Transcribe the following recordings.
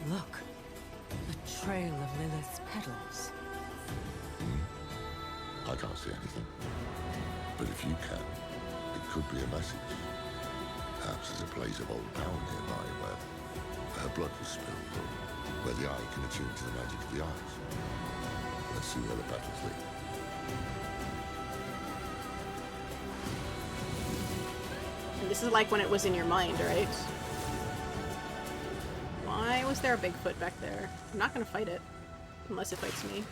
Look. A trail of Lilith's petals. I can't see anything. But if you can, it could be a message. Perhaps there's a place of old power nearby where her blood was spilled, or where the eye can attune to the magic of the eyes. Let's see where the petals lead. And this is like when it was in your mind, right? Why was there a Bigfoot back there? I'm not gonna fight it. Unless it fights me.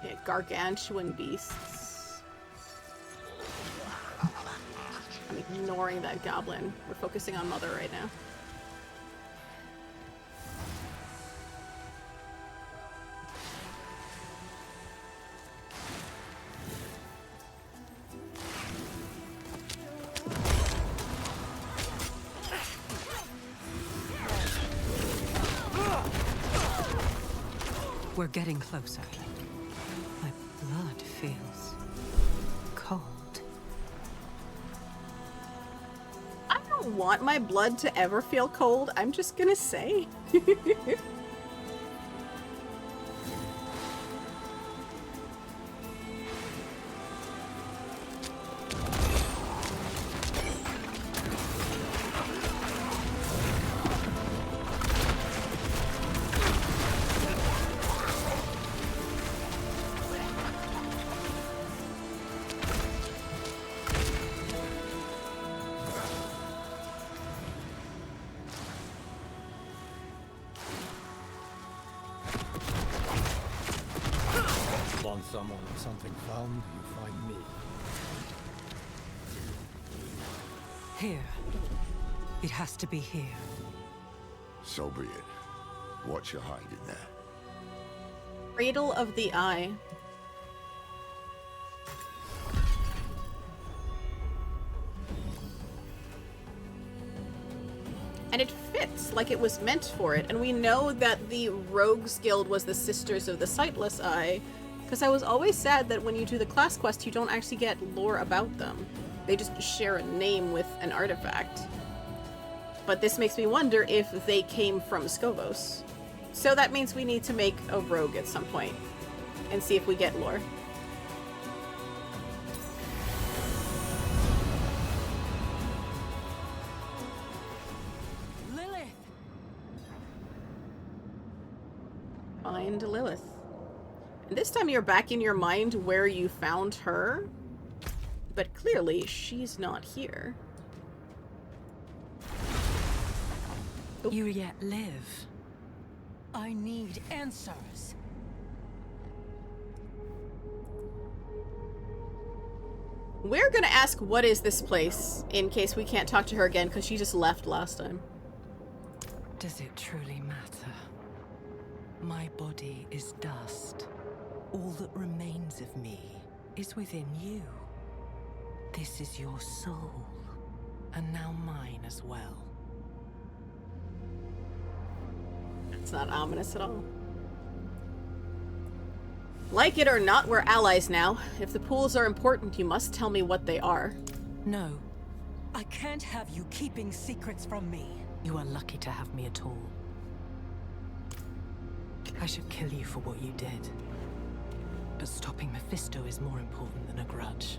Yeah, gargantuan beasts. I'm ignoring that goblin. We're focusing on Mother right now. We're getting closer. My blood feels cold. I don't want my blood to ever feel cold. I'm just gonna say. Want someone or something found, you find me. Here. It has to be here. So be it. What you hiding there? Cradle of the Eye. And it fits like it was meant for it. And we know that the Rogues Guild was the Sisters of the Sightless Eye, because I was always sad that when you do the class quest, you don't actually get lore about them. They just share a name with an artifact. But this makes me wonder if they came from Scovos. So that means we need to make a rogue at some point and see if we get lore. Lilith! Find Lilith. And this time you're back in your mind where you found her, but clearly she's not here. Oop. You yet live. I need answers. We're gonna ask what is this place in case we can't talk to her again because she just left last time. Does it truly matter? My body is dust. All that remains of me is within you. This is your soul, and now mine as well. It's not ominous at all. Like it or not, we're allies now. If the pools are important, you must tell me what they are. No. I can't have you keeping secrets from me. You are lucky to have me at all. I should kill you for what you did. But stopping Mephisto is more important than a grudge.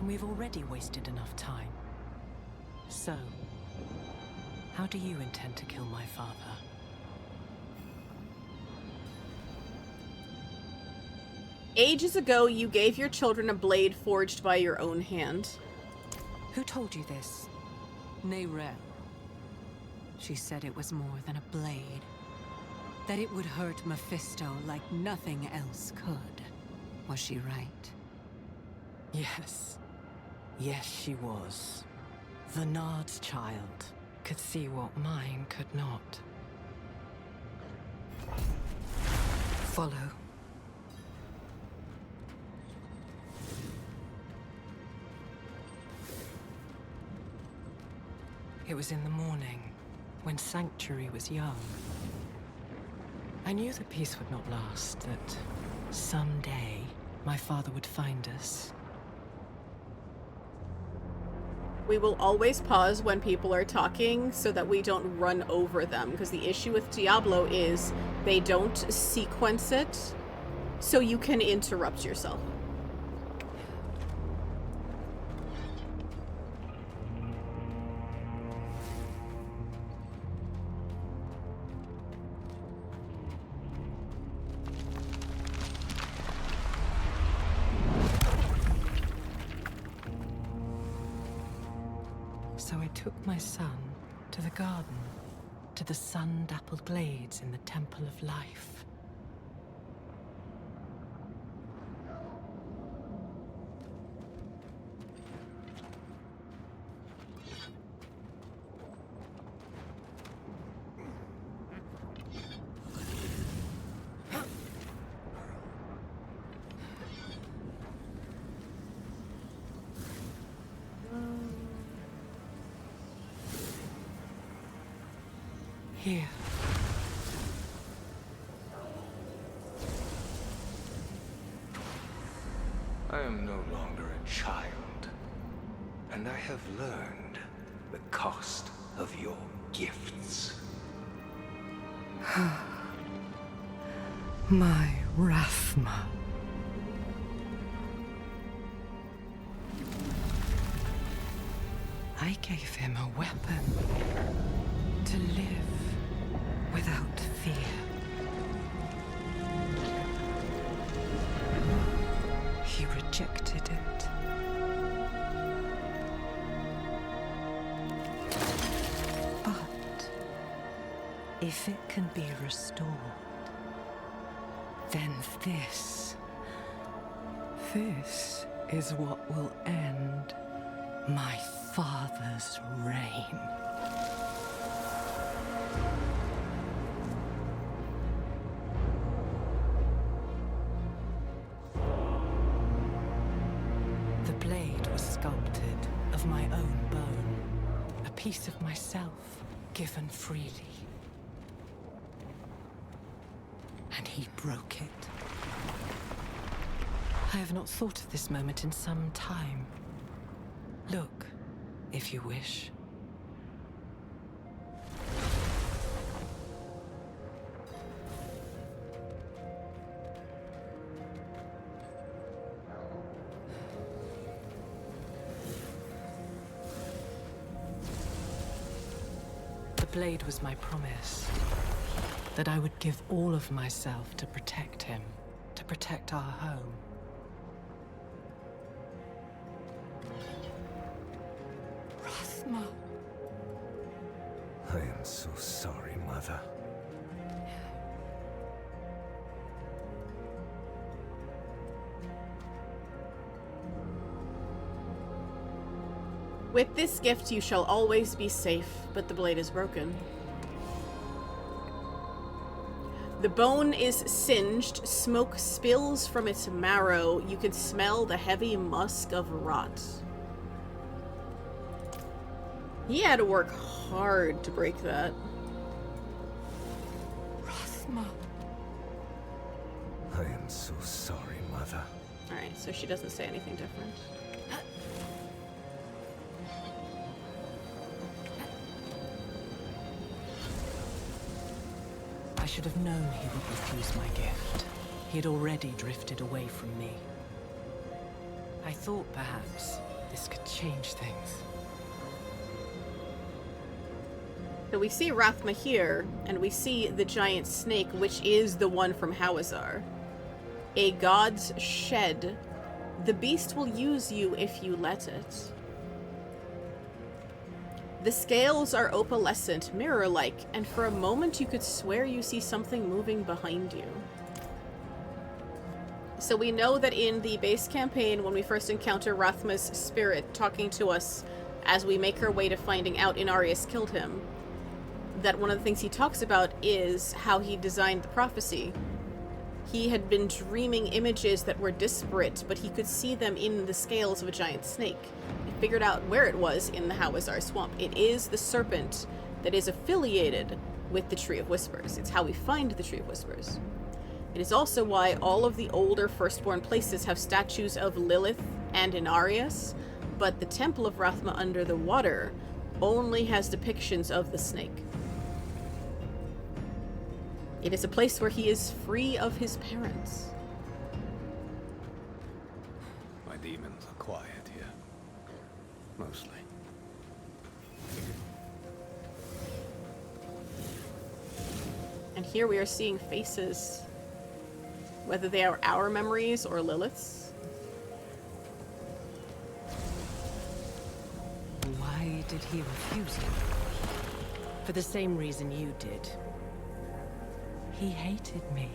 And we've already wasted enough time. So, how do you intend to kill my father? Ages ago, you gave your children a blade forged by your own hand. Who told you this? Neyrelle. She said it was more than a blade. That it would hurt Mephisto like nothing else could. Was she right? Yes. Yes, she was. Vhenard's child could see what mine could not. Follow. It was in the morning, when Sanctuary was young. I knew the peace would not last, that someday my father would find us. We will always pause when people are talking so that we don't run over them, because the issue with Diablo is they don't sequence it, so you can interrupt yourself. So I took my son to the garden, to the sun-dappled glades in the Temple of Life. Here. I am no longer a child, and I have learned the cost of your gifts. My Rathma. I gave him a weapon to live without fear. He rejected it. But if it can be restored, then this is what will end my father's reign. The blade was sculpted of my own bone, a piece of myself given freely. And he broke it. I have not thought of this moment in some time. Look, if you wish. The blade was my promise, that I would give all of myself to protect him, to protect our home. Rathma. I am so sorry, Mother. With this gift you shall always be safe, but the blade is broken. The bone is singed, smoke spills from its marrow. You can smell the heavy musk of rot. He had to work hard to break that. Rathma. I am so sorry, Mother. Alright, so she doesn't say anything different. I should have known he would refuse my gift. He had already drifted away from me. I thought perhaps this could change things. So we see Rathma here, and we see the giant snake, which is the one from Hawezar. A god's shed. The beast will use you if you let it. The scales are opalescent, mirror-like, and for a moment you could swear you see something moving behind you. So we know that in the base campaign, when we first encounter Rathma's spirit talking to us as we make our way to finding out Inarius killed him, that one of the things he talks about is how he designed the prophecy. He had been dreaming images that were disparate, but he could see them in the scales of a giant snake. He figured out where it was in the Hawezar swamp. It is the Serpent that is affiliated with the Tree of Whispers. It's how we find the Tree of Whispers. It is also why all of the older Firstborn places have statues of Lilith and Inarius, but the Temple of Rathma under the water only has depictions of the snake. It is a place where he is free of his parents. My demons are quiet here. Mostly. And here we are seeing faces, whether they are our memories or Lilith's. Why did he refuse you? For the same reason you did. He hated me.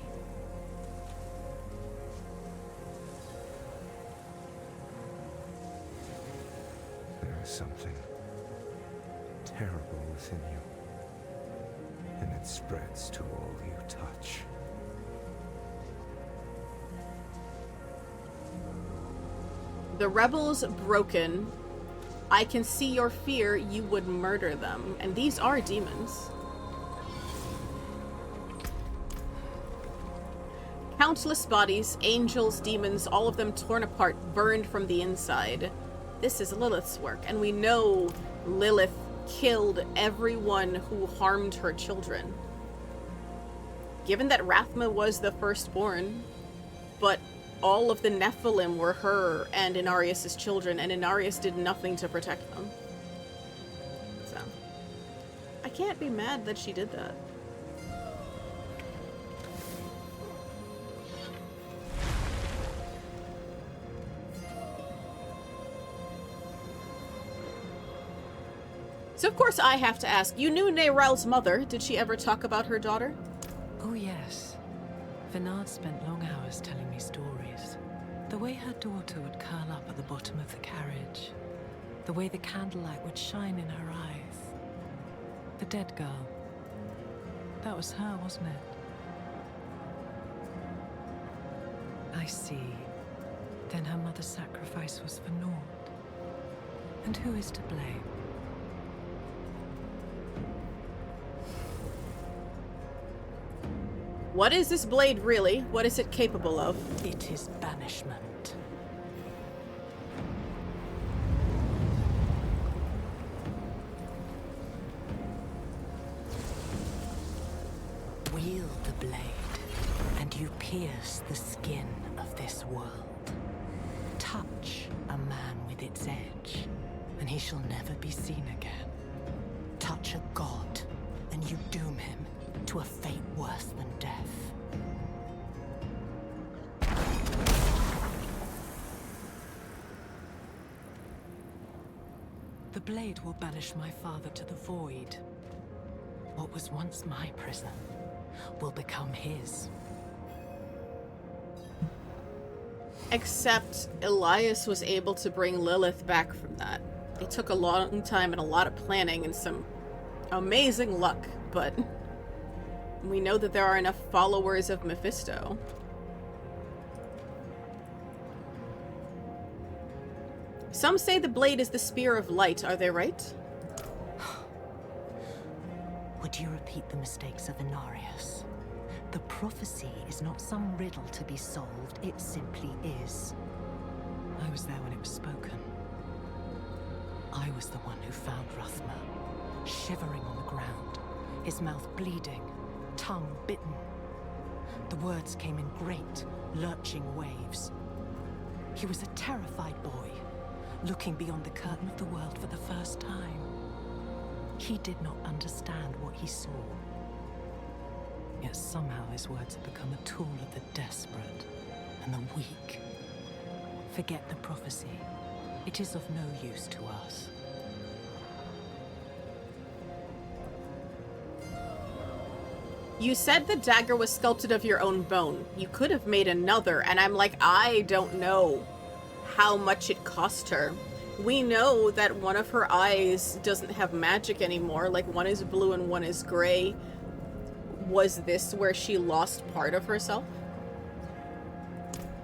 There is something terrible within you, and it spreads to all you touch. The rebels broken. I can see your fear, you would murder them. And these are demons. Countless bodies, angels, demons, all of them torn apart, burned from the inside. This is Lilith's work, and we know Lilith killed everyone who harmed her children. Given that Rathma was the firstborn, but all of the Nephilim were her and Inarius' children, and Inarius did nothing to protect them. So, I can't be mad that she did that. So of course I have to ask, you knew Neyrelle's mother. Did she ever talk about her daughter? Oh yes. Vhenard spent long hours telling me stories. The way her daughter would curl up at the bottom of the carriage. The way the candlelight would shine in her eyes. The dead girl. That was her, wasn't it? I see. Then her mother's sacrifice was for naught. And who is to blame? What is this blade really? What is it capable of? It is banishment. Wield the blade, and you pierce the skin of this world. Touch a man with its edge, and he shall never be seen again. Touch a god, and you doom him to a fate worse than death. The blade will banish my father to the void. What was once my prison will become his. Except Elias was able to bring Lilith back from that. It took a long time and a lot of planning and some amazing luck, but we know that there are enough followers of Mephisto. Some say the blade is the spear of light, are they right? Would you repeat the mistakes of Inarius? The prophecy is not some riddle to be solved, it simply is. I was there when it was spoken. I was the one who found Rathma, shivering on the ground, his mouth bleeding, tongue bitten. The words came in great, lurching waves. He was a terrified boy, looking beyond the curtain of the world for the first time. He did not understand what he saw. Yet somehow his words had become a tool of the desperate and the weak. Forget the prophecy. It is of no use to us. You said the dagger was sculpted of your own bone. You could have made another, and I'm like, I don't know how much it cost her. We know that one of her eyes doesn't have magic anymore, like one is blue and one is gray. Was this where she lost part of herself?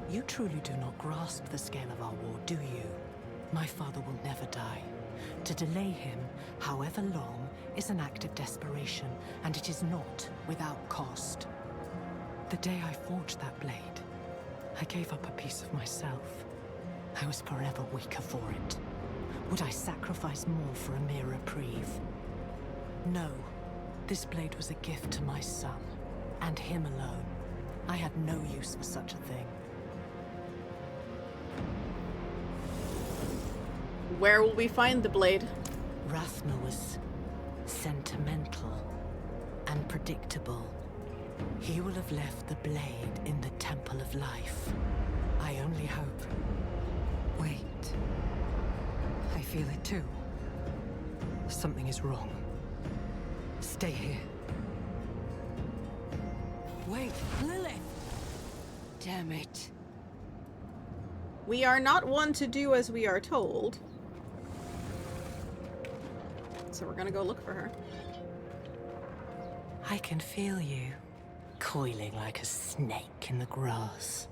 You truly do not grasp the scale of our war, do you? My father will never die. To delay him, however long, is an act of desperation, and it is not without cost. The day I forged that blade, I gave up a piece of myself. I was forever weaker for it. Would I sacrifice more for a mere reprieve? No. This blade was a gift to my son, and him alone. I had no use for such a thing. Where will we find the blade? Rathma was sentimental and predictable. He will have left the blade in the Temple of Life. I only hope. Wait. I feel it too. Something is wrong. Stay here. Wait, Lilith! Damn it. We are not one to do as we are told. So we're gonna go look for her. I can feel you, coiling like a snake in the grass.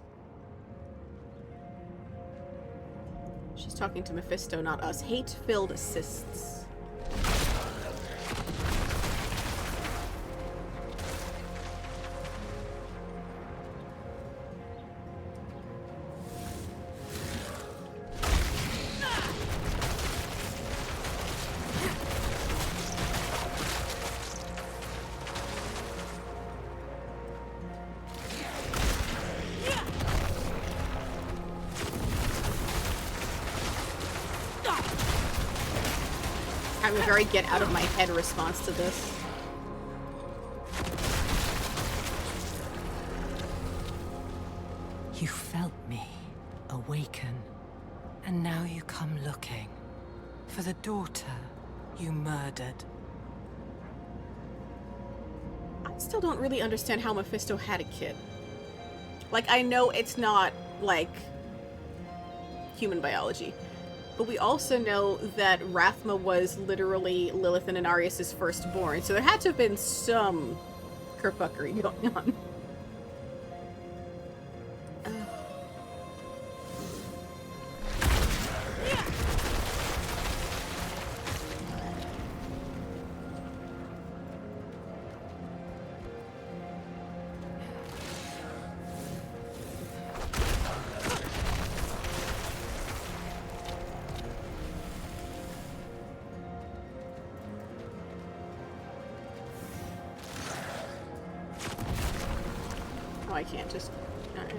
She's talking to Mephisto, not us. Hate-filled cysts. I'm a very get out of my head response to this. You felt me awaken, and now you come looking for the daughter you murdered. I still don't really understand how Mephisto had a kid. Like, I know it's not, like, human biology. But we also know that Rathma was literally Lilith and Inarius' firstborn, so there had to have been some kerfuckery going on. Oh, I can't just... Alright.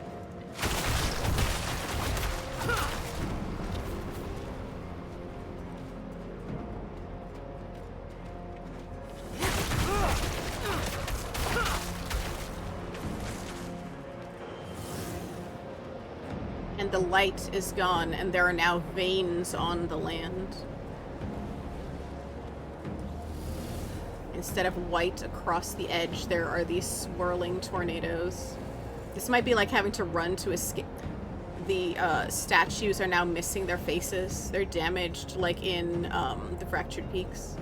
And the light is gone, and there are now veins on the land. Instead of white across the edge, there are these swirling tornadoes. This might be like having to run to escape. The statues are now missing their faces. They're damaged, like in the Fractured Peaks.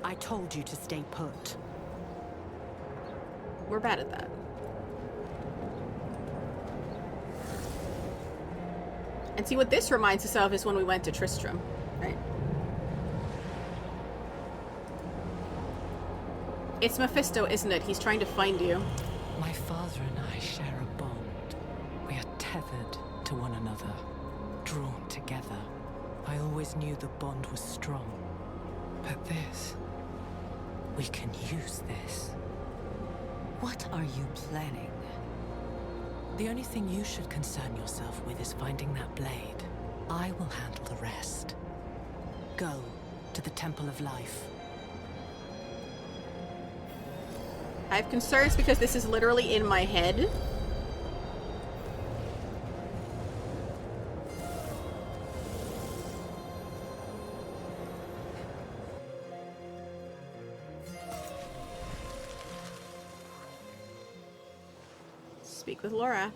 I told you to stay put. We're bad at that. And see, what this reminds us of is when we went to Tristram, right? It's Mephisto, isn't it? He's trying to find you. My father and I share a bond. We are tethered to one another, drawn together. I always knew the bond was strong. But this... we can use this. What are you planning? The only thing you should concern yourself with is finding that blade. I will handle the rest. Go to the Temple of Life. I have concerns because this is literally in my head. Speak with Lorath.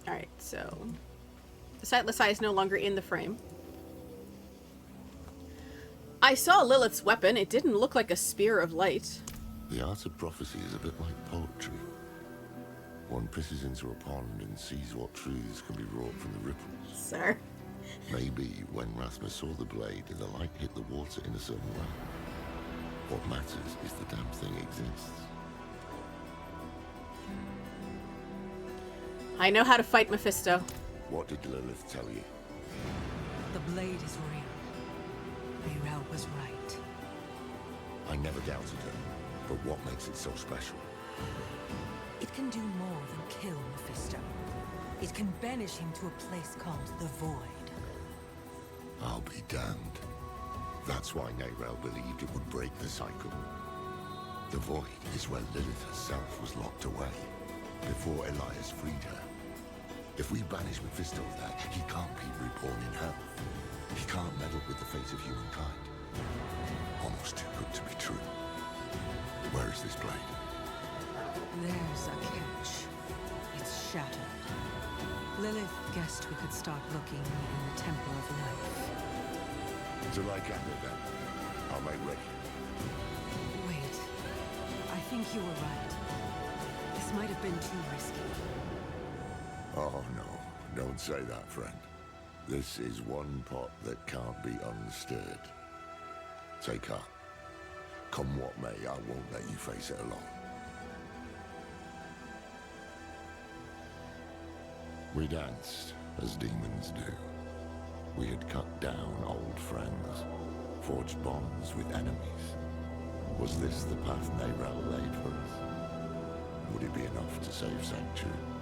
Alright, so... the Sightless Eye is no longer in the frame. I saw Lilith's weapon. It didn't look like a spear of light. The art of prophecy is a bit like poetry. One pisses into a pond and sees what truths can be wrought from the ripples. Sir. Maybe when Rathma saw the blade and the light hit the water in a certain way. What matters is the damn thing exists. I know how to fight Mephisto. What did Lilith tell you? The blade is real. Neyrelle was right. I never doubted her, but what makes it so special? It can do more than kill Mephisto. It can banish him to a place called the Void. I'll be damned. That's why Neyrelle believed it would break the cycle. The Void is where Lilith herself was locked away, before Elias freed her. If we banish Mephisto there, he can't be reborn in hell. He can't meddle with the fate of humankind. Almost too good to be true. Where is this blade? There's a catch. It's shattered. Lilith guessed we could start looking in the Temple of Life. Till I get there then. I'll make ready. Wait. I think you were right. This might have been too risky. Oh no, don't say that, friend. This is one pot that can't be unstirred. Take heart. Come what may, I won't let you face it alone. We danced, as demons do. We had cut down old friends, forged bonds with enemies. Was this the path Neyrelle laid for us? Would it be enough to save Sanctuary?